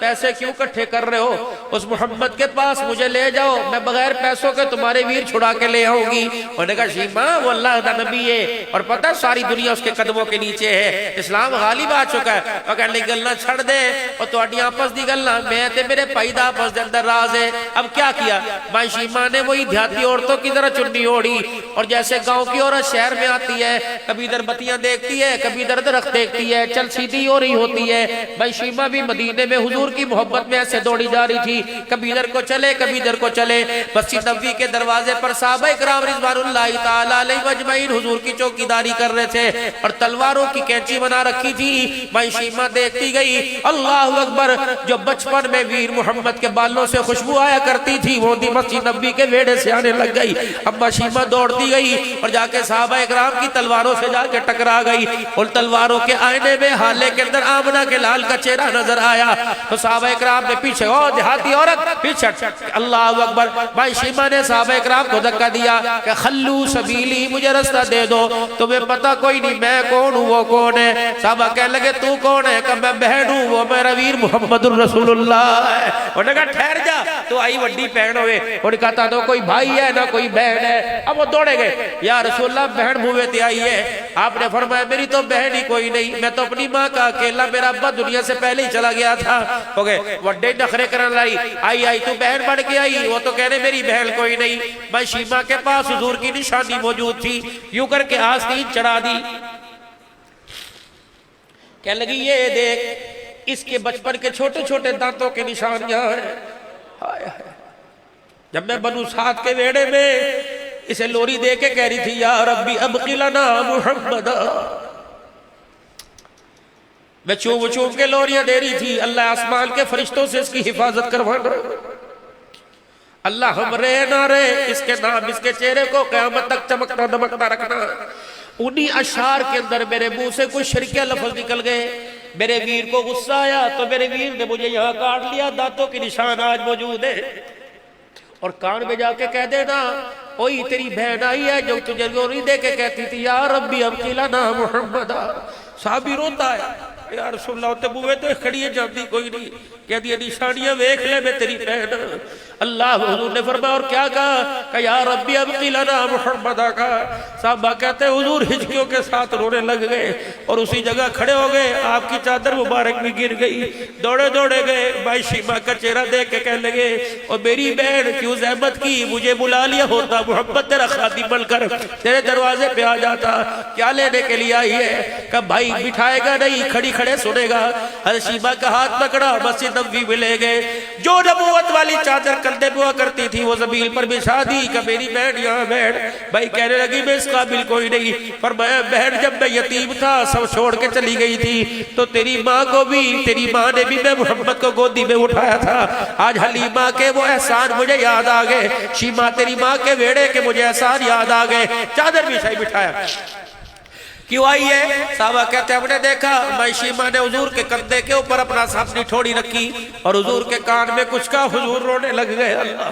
पैसे क्यों इकट्ठे कर रहे हो? उस मोहम्मद के पास मुझे ले जाओ, मैं बगैर पैसों के तुम्हारे वीर छुड़ा के ले आऊंगी। उन्होंने कहा शीमा वो अल्लाह का नबी है और पता सारी दुनिया उसके कदमों के नीचे है, इस्लाम गालिब आ चुका है। और कहने लगी गल्ला छड़ दे और तुहाडी आपस दी गल्ला मैं ते मेरे भाई दा आपस दे अंदर राज है। अब क्या किया माई शीमा ने वही देहाती औरतों की तरह चुन्नी ओढ़ी, और जैसे गांव की औरत शहर में आती है, कभी इधर बत्तियां देखती है, कभी इधर दरख्त देखती है, चल सीधी हो रही होती है। भाई शीमा भी मदीने में हुजूर की मोहब्बत में ऐसे दौड़ी जा रही थी, कभी इधर को चले कभी इधर को चले। मस्जिद नबवी के दरवाजे पर साहबा इकराम रिज़वानुल्लाहि ताला अलैहिम अजमईन हुजूर की चौकीदारी कर रहे थे और तलवारों की कैंची बना रखी थी। भाई शीमा देखती गई, अल्लाह अकबर। जो बचपन में वीर मोहम्मद के बालों से खुशबू आया करती थी वो मस्जिद नबवी के वेड़े से आने लग गई। अम्मा शीमा दौड़ती गई और जाके साहबा इकराम की तलवारों से जाके टकरा गई। उन तलवारों के आईने में हाले के अंदर आमना के लाल का चेहरा नजर आया तो साहबा इकराम ने पीछे, ओ देहाती औरत पीछे। अल्लाह अकबर। भाई शीमा ने साहबा इकराम को धक्का दिया कि खल्लू सबीली, मुझे रास्ता दे दो, तुम्हें पता कोई नहीं मैं कौन हूँ वो कौन है? साहबा कहने लगे तू कौन है? मैं बहन हूँ, वो मेरा वीर मुहम्मदुर रसूलुल्लाह है। उन्होंने कहा ठहर जा, तो आई वड्डी बहन होवे। उन्होंने कहा तो कोई भाई है ना कोई बहन है। अब वो दौड़े गए, या रसूलुल्लाह बहन मुँह ते आई है। आपने फरमाया मेरी तो बहन ही कोई नहीं, मैं तो अपनी माँ का अकेला, मेरा अब्बा दुनिया से पहले ही चला गया था। हो गए वड्डे नखरे करने लाई, आई तू बहन बन के आई, वो तो कहने मेरी बहन कोई नहीं। मैं शीमा के पास हुजूर की निशानी मौजूद थी, यूं करके आस्तीन चढ़ा दी। कह लगी ये देख इसके बचपन के छोटे छोटे दांतों के निशानियां हैं। जब मैं बनु साद के वेड़े में इसे लोरी दे के कह रही थी या रब्बी अबकी लना मुहम्मदा। मैं चूम चूम के लोरियां दे रही थी, अल्लाह आसमान के फरिश्तों से इसकी हिफाजत करवाना, अल्लाह हम रहे ना रहे इसके नाम इसके चेहरे को क़यामत तक चमकता दमकता रखना। उन्हीं अशार के अंदर मेरे मुंह से कुछ शर्किया लफ्ज निकल गए। मेरे वीर को गुस्सा आया तो मेरे वीर ने मुझे यहाँ काट लिया, दांतों के निशान आज मौजूद है। और कान में जाके कह देना ओई तेरी बहन आई है जो तुझे लोरी दे के कहती थी या रब्बी अबकी लना मुहम्मदा। साहबी रोता है यार रसूलुल्लाह ते बुए तो खड़ी है जाती कोई नहीं, कह दिया निशानियां वेख ले मैं तेरी बहन। अल्लाह हुजूर ने फरमाया और क्या कहा या रब्बी अबकी लना मुहम्मदा का। साहबा कहते हुजूर हिचकियों के साथ रोने लग गए और उसी जगह खड़े हो गए, आपकी चादर मुबारक भी गिर गई। दौड़े दौड़े गए भाई शीमा का चेहरा देख के कहने लगे और मेरी बहन क्यों जहमत की, मुझे बुला लिया होता, मोहब्बत तेरा खादिम बनकर तेरे दरवाजे पे आ जाता, क्या लेने के लिए आई है। कब भाई बिठाएगा नहीं खड़ी खड़े सुनेगा। हर शीमा का हाथ पकड़ा मस्जिद नबवी में ले गए। जो नबूवत वाली चादर कंधे पे हुआ करती थी वो जमीन पर बिछा दी कि मेरी बहन यहाँ बैठ। भाई कहने लगी मैं इस काबिल कोई नहीं। पर बहन जब मैं यतीम था सब छोड़ के चली गई थी तो तेरी माँ को भी तेरी माँ ने भी मैं मोहम्मद को गोदी में उठाया था। आज हलीमा के वो एहसान मुझे याद आ गए, शीमा तेरी माँ के वेड़े के मुझे एहसान याद आ गए। चादर बिछाई बिठाया। क्यों आई है? साहबा कहते हमने देखा भाई शीमा ने हुजूर के कंधे के ऊपर अपना अपनी ठोड़ी रखी और हुजूर के कान में कुछ कहा, हुजूर रोने लग गए। अल्लाह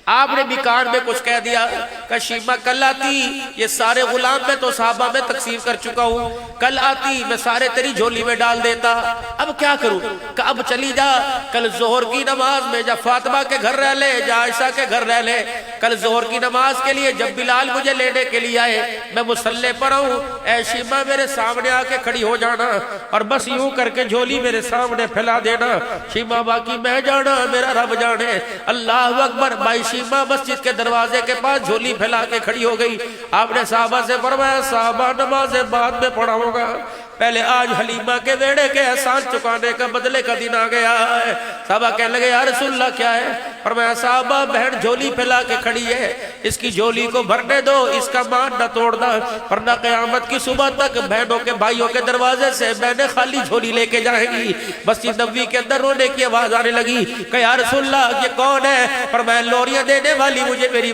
आपने भी कान में कुछ कह दिया कि शीमा कल आती ये सारे गुलाम मैं तो साहबा में तकसीम कर चुका हूँ, कल आती मैं सारे तेरी झोली में डाल देता। अब क्या करूँ? अब चली जा, कल जोहर की नमाज में जा फातिमा के घर रह ले, जा आयशा के घर रह ले। कल जोहर की नमाज के लिए जब बिलाल मुझे लेने के लिए आए मैं मुसल्ले पर हूँ, ऐ शीमा मेरे सामने आके खड़ी हो जाना और बस यूं करके झोली मेरे सामने फैला देना। शीमा बाकी मैं जाना मेरा रब जाने। अल्लाह अकबर। भाई शीमा मस्जिद के दरवाजे के पास झोली फैला के खड़ी हो गई। आपने साहबा से फरमाया साहबा नमाज बाद में पढ़ा होगा, पहले आज हलीमा के वेड़े के एहसान चुकाने का बदले का दिन आ गया है। साहबा कहने लगे या रसूलल्लाह क्या है? फरमाया साहबा बहन झोली फैला के खड़ी है, इसकी झोली को भरने दो, इसका मान न तोड़ना वरना क़यामत की सुबह तक बहनों के भाइयों के दरवाजे से बहनें खाली झोली लेके जाएंगी। मस्जिद नबवी के अंदर रोने की आवाज आने लगी कि या रसूलल्लाह ये कौन है? फरमाया लोरियां देने वाली मुझे मेरी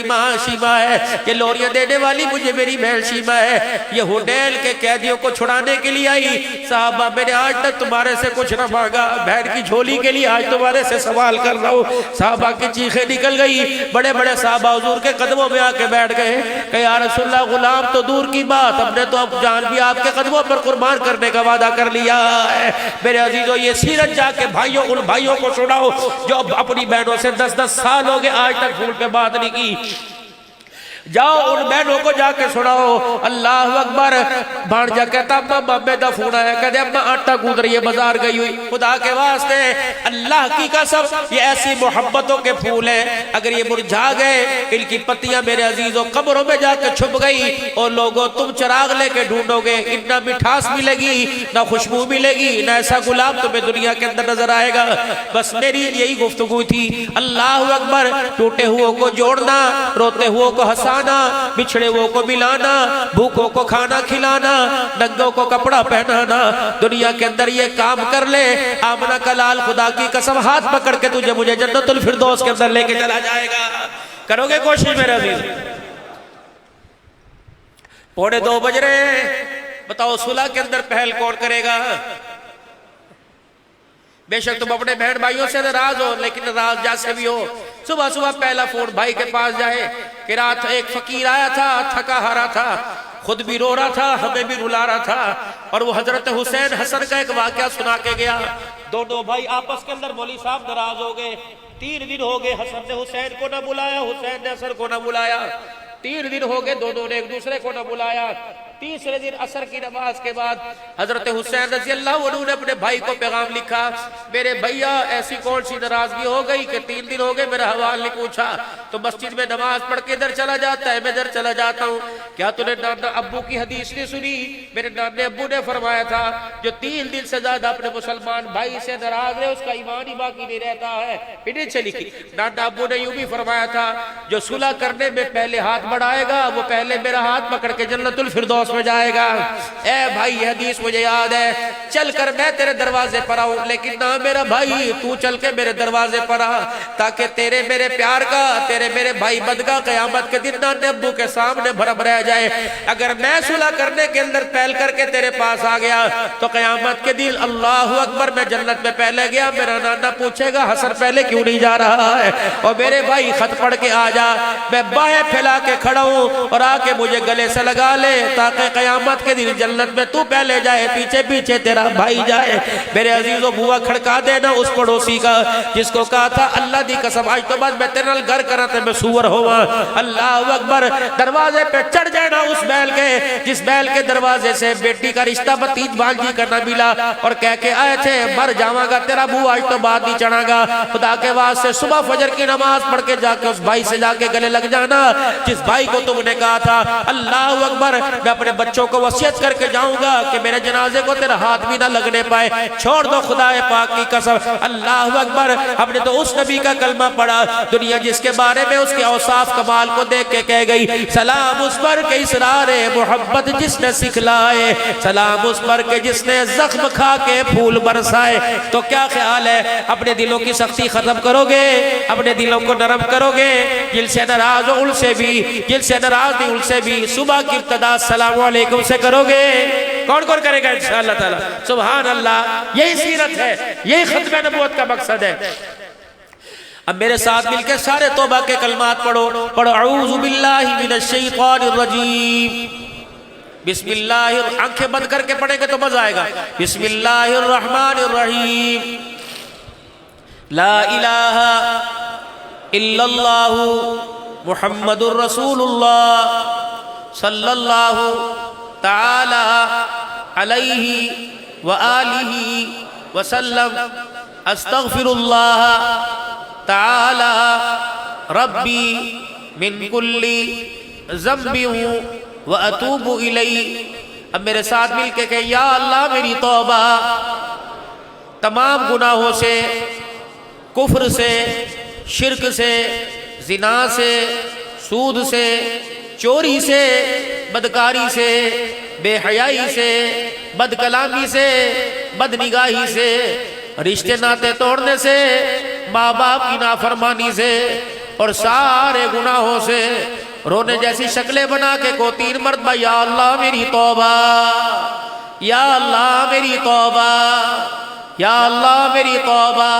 माँ शीमा है, ये लोरियां देने वाली मुझे मेरी बहन शीमा है, ये हुनैन के कैदियों को छुड़ाने के लिए आई। साहबा मैंने आज तक तुम्हारे से कुछ न मांगा, बहन की झोली के लिए आज तुम्हारे से सवाल कर रहा हूँ। साहबा की चीखें निकल गई, बड़े बड़े साहबा हुजूर के कदमों में आके बैठ गए कि या रसूलल्लाह गुलाम तो दूर की बात, हमने तो अब जान भी आपके कदमों पर कुर्बान करने का वादा कर लिया है। मेरे अजीजों ये सीरत जाके भाइयों उन भाइयों को सुनाओ जो अपनी बहनों से 10-10 साल हो गए आज तक फोन पे बात नहीं की। जाओ उन बहनों को जाके सुनाओ। अल्लाह अकबर। भांजा कहता अम्मा बेटा फोन आया, कहते अम्मा आटा गूंद रही है बाजार गई हुई। खुदा के वास्ते अल्लाह की कसम ये ऐसी मोहब्बतों के फूल हैं, अगर ये मुरझा गए इनकी पत्तियां मेरे अजीजों कब्रों में जाकर छुप गई और लोगों तुम चिराग लेके ढूंढोगे, इतना मिठास मिलेगी ना खुशबू मिलेगी ना ऐसा गुलाब तुम्हें दुनिया के अंदर नजर आएगा। बस मेरी यही गुफ्तगू थी। अल्लाह अकबर। टूटे हुओं को जोड़ना, रोते हुओं को हंसा, बिछड़े हुओं को मिलाना, भूखों को खाना खिलाना, नंगों को कपड़ा पहनाना, दुनिया के अंदर ये काम कर ले आमना का लाल खुदा की कसम हाथ पकड़ के तुझे मुझे जन्नतुल फिरदौस के अंदर लेके चला जाएगा। करोगे कोशिश मेरे अजीज? 1:45 बज रहे हैं, बताओ सुलह के अंदर पहल कौन करेगा? बेशक तुम अपने बहन भाइयों से नाराज हो, लेकिन नाराज जैसे भी हो सुबह सुबह पहला फोन भाई के पास जाए कि रात एक फकीर आया था, थका हारा था, खुद भी रो रहा था, हमें भी रुला रहा था और वो हजरत हुसैन हसन का एक वाकया सुना के गया। दोनों भाई आपस के अंदर मौलवी साहब नाराज हो गए। 3 दिन हो गए हसन ने हुसैन को ना बुलाया, हुसैन ने हसन को ना बुलाया। 3 दिन हो गए दोनों ने एक दूसरे को ना बुलाया। तीसरे दिन असर की नमाज के बाद हजरत हुसैन रजी अल्लाह अन्हु ने अपने भाई को पैगाम लिखा, मेरे भैया ऐसी कौन सी नाराजगी हो गई कि 3 दिन हो गए मेरा हवाल नहीं पूछा, तो मस्जिद में नमाज पढ़ के इधर चला जाता है, मैं इधर चला जाता हूँ। क्या तूने नाना अब्बू की हदीस नहीं सुनी? मेरे नाने अब्बू ने फरमाया था जो 3 दिन से ज्यादा अपने मुसलमान भाई से नाराज है उसका ईमान ही बाकी नहीं रहता है। फिर नीचे लिखी, नाना अब्बू ने यूं भी फरमाया था जो सुलह करने में पहले हाथ बढ़ाएगा वो पहले मेरा हाथ पकड़ के जन्नतुल फिरदौस में जाएगा। ए भाई ये हदीस मुझे याद है, चल कर मैं तेरे दरवाजे पर आऊं, लेकिन ना मेरा भाई तू चल के मेरे दरवाजे पर आ, ताकि तेरे मेरे प्यार का, तेरे मेरे भाई बद का कयामत के दिन नाने अब्बू के सामने भरम रह जाए। अगर मैं सुलह करने के अंदर पहल करके तेरे पास आ गया तो कयामत के दिन अल्लाह अकबर मैं जन्नत में पहले गया, मेरा नाना पूछेगा हसन पहले क्यों नहीं जा रहा है, और मेरे भाई खत पढ़ के आ जा, मैं बाहें फैला के खड़ा हूं और आके मुझे गले से लगा ले ताकि कयामत के दिन जन्नत में तू पहले जाए, पीछे पीछे तेरा भाई जाए। मेरे अजीजों बुआ खड़का देना उस पड़ोसी का जिसको कहा था अल्लाह दी कसम आज तो बाद मैं तेरे नाल घर करा ते मैं सुअर होवा। अल्लाह अकबर, दरवाजे पे चढ़ जाना उस बैल के जिस बैल के दरवाजे से बेटी का रिश्ता भतीज भांजी करना मिला और कह के आए थे मर जावांगा तेरा बुआ आज तो बाद नहीं चढ़ागा। खुदा के वास्ते सुबह फजर की नमाज पढ़ के जाके उस भाई से जाके गले लग जाना जिस भाई को तुमने कहा था अल्लाह अकबर मैं अपने बच्चों को वसीयत करके जाऊंगा कि मेरे जनाजे को तेरा हाथ भी ना लगने पाए, छोड़ दो खुदा पाक की कसम। अल्लाह अकबर, हमने तो उस नबी का कलमा पढ़ा दुनिया जिसके बारे में उसके औसाफ कमाल को देख के कह गई सलाम उस पर के इसरारे मोहब्बत जिसने सिखलाए, सलाम उस पर के जिसने जख्म खा के फूल बरसाए। तो क्या ख्याल है अपने दिलों की सख्ती खत्म करोगे, अपने दिलों को नरम करोगे, दिल से नाराज हो उनसे भी, दिल से नाराज नहीं उनसे भी सुबह की इब्तिदा अस्सलाम वालेकुम से करोगे। कौन कौन करेगा इंशाअल्लाह ताला? सुभान अल्लाह, यही सीरत है, यही खत्म नबूवत का मकसद है। अब मेरे साथ मिलकर सारे तौबा के कलमात पढ़ो, पढ़ो अऊज़ु बिल्लाहि मिनश शैतानिर रजीम, बिस्मिल्लाह, आंखें बंद करके पढ़ेंगे तो मजा आएगा। बिस्मिल्लाहिर रहमानिर रहीम, ला इलाहा इल्लल्लाहु मुहम्मदुर रसूलुल्लाह सल्लल्लाहु ताला अलैहि व आलिहि वसल्लम, अस्तगफिरुल्लाह ताला रब्बी मिन कुल्ली ज़ंबिन व अतूबु इलैहि। अब मेरे साथ मिलके कहे या अल्लाह मेरी तौबा तमाम गुनाहों से, कुफ्र से, शिर्क से, जिना से, सूद से, चोरी से, बदकारी से, बेहयाई से, बदकलामी से, बदनिगाही से, रिश्ते नाते तोड़ने से, माँ बाप की नाफरमानी से और सारे गुनाहों से रोने जैसी शक्लें बना के को 3 मरतबा या अल्लाह मेरी तौबा, या अल्लाह मेरी तौबा, या अल्लाह मेरी तौबा।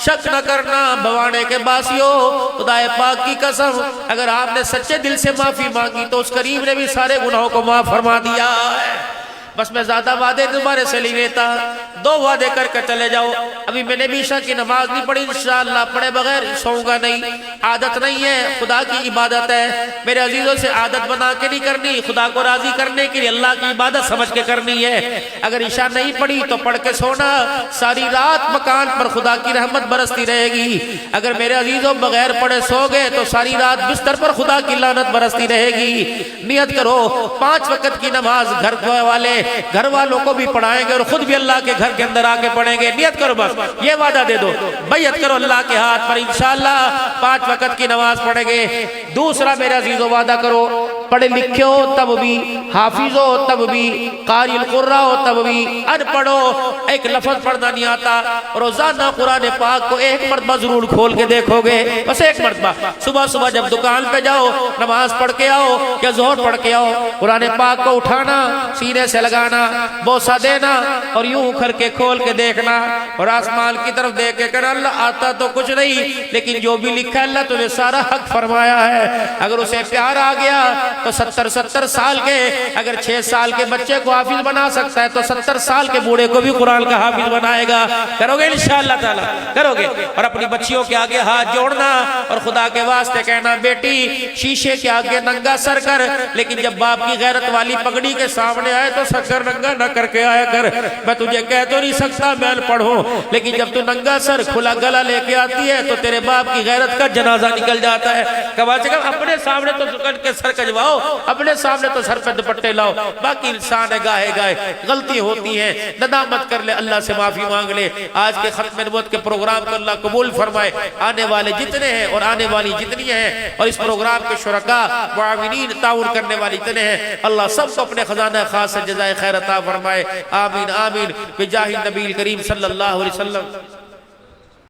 शक न करना भवाने के बासियों, खुदाए पाक की कसम अगर आपने सच्चे दिल से माफी मांगी तो उस करीम ने भी सारे गुनाहों को माफ फरमा दिया है। बस मैं ज्यादा वादे तुम्हारे से नहीं लेता, 2 वादे करके चले जाओ। अभी मैंने भी ईशा की नमाज नहीं पढ़ी, इंशाअल्लाह पढ़े बगैर सोऊंगा नहीं। आदत नहीं है, खुदा की इबादत है। मेरे अजीजों से आदत बना के नहीं करनी, खुदा को राजी करने के लिए अल्लाह की इबादत समझ के करनी है। अगर ईशा नहीं पढ़ी तो पढ़ के सोना, सारी रात मकान पर खुदा की रहमत बरसती रहेगी। अगर मेरे अजीजों बगैर पढ़े सो गए तो सारी रात बिस्तर पर खुदा की लानत बरसती रहेगी। नियत करो 5 वक्त की नमाज घर वाले घर वालों को भी पढ़ाएंगे और खुद भी अल्लाह के घर के अंदर आके पढ़ेंगे। नियत करो, बस ये वादा दे दो, बैयत करो अल्लाह के हाथ पर, इंशाअल्लाह 5 वक्त की नमाज पढ़ेंगे। दूसरा मेरा अजीजों वादा करो, पढ़े लिखे हो तब भी, हाफिज हो तब भी, कारिल कुर्रा हो तब भी, अनपढ़ हो एक लफ्ज पढ़ना नहीं आता, रोजाना कुरान पाक को 1 मरतबा जरूर खोल के देखोगे, बस 1 मरतबा। सुबह सुबह जब दुकान पे जाओ नमाज पढ़ के आओ या जोहर पढ़ के आओ, कुरान पाक को उठाना, सीने से लगाना, बोसा देना और यूं करके खोल के देखना और आसमान की तरफ देख के कहना अल्लाह आता तो कुछ नहीं लेकिन जो भी लिखा है अल्लाह तुझे सारा हक फरमाया है। अगर उसे प्यार आ गया तो 70 साल के अगर 6 साल के बच्चे को हाफिज बना सकता है तो 70 साल के बूढ़े को भी कुरान का हाफिज बनाएगा। करोगे इंशाअल्लाह ताला, करोगे। और अपनी बच्चियों के आगे हाथ जोड़ना और खुदा के वास्ते कहना बेटी शीशे के आगे नंगा सर कर, लेकिन जब बाप की गैरत वाली पगड़ी के सामने आए तो सर नंगा न करके आया कर। मैं तुझे कह तो नहीं सकता मैं अनपढ़ हूं, लेकिन जब तू नंगा सर खुला गला लेके आती है तो तेरे बाप की गैरत का जनाजा निकल जाता है। कम से कम अपने सामने तो के सर कजवाओ, अपने सामने तो सर पे दुपट्टे लाओ। बाकी इंसान है गाहे गाहे, गलती होती है, नदामत कर ले, अल्लाह से माफी मांग ले। आज के खत्म नबूवत के प्रोग्राम को अल्लाह कबूल फरमाए। आने वाले जितने हैं और आने वाली जितनी हैं और इस प्रोग्राम के शुरका मुआविनीन ताउन करने वाले जितने हैं, अल्लाह सबको अपने खजाना खास से जज़ाए खैर अता फरमाए। आमीन आमीन बिजाहि नबी करीम सल्लल्लाहु अलैहि वसल्लम।